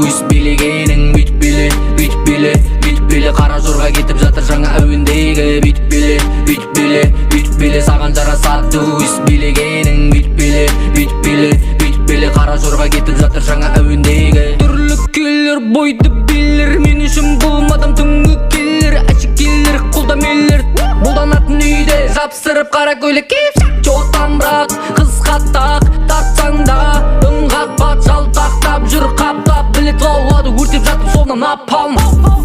Үс билегенің бүйт биле, бүйт биле, бүйт биле. Қара жорға кетіп жатыр жаңа әуендегі. Бүйт биле, бүйт биле, бүйт биле. Саған жарасады үс билегенің. Бүйт биле, бүйт биле, бүйт биле. Қара жорға кетіп жатыр жаңа әуендегі. Түрлі келер бойды билер, мен үшін болмадым түнгі келер. Әшекейлер, қолдамелер, бұлданатын үйде жапсырып қара көйлек киіп. Жоқтан бірақ қызға тартсаң да үн қатпа, жалтақтап жүр қаптап. Білет лаулады өртеп жатып соңынан напалм.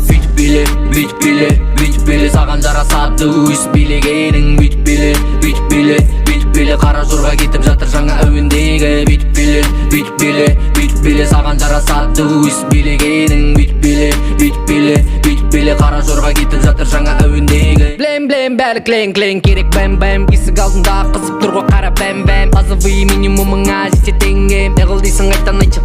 Бүйт биле, бүйт биле, бүйт биле. Саған жарасады үс билегенің. Бүйт биле, бүйт биле, бүйт биле. Қара жорға кетіп жатыр жаңа әуендегі. Бүйт биле, бүйт биле, бүйт биле. Саған жарасады үс билегенің. Бүйт биле, бүйт биле, бүйт биле. Қара жорға кетіп жатыр жаңа әуендегі. Блем блем бәрі клен клен керек бәм бәм. Есік алдында қызып тұр ғой қара бәм бәм. Базовый минимумыңа жете теңге. Неғыл дейсің айттан айтшы.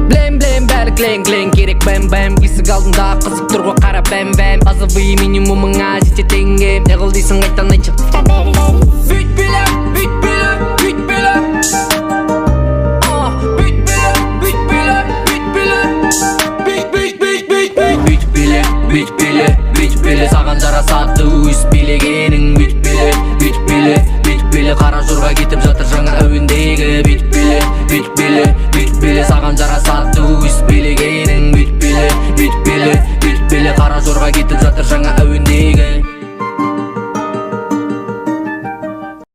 Блем блем бәрі клен клен керек бәм бәм. Есік алдында қызып тұр ғой қара бәм бәм. Базовый минимумыңа жете теңге. Неғыл дейсің айттан айтшы. Бүйт биле, бүйт биле.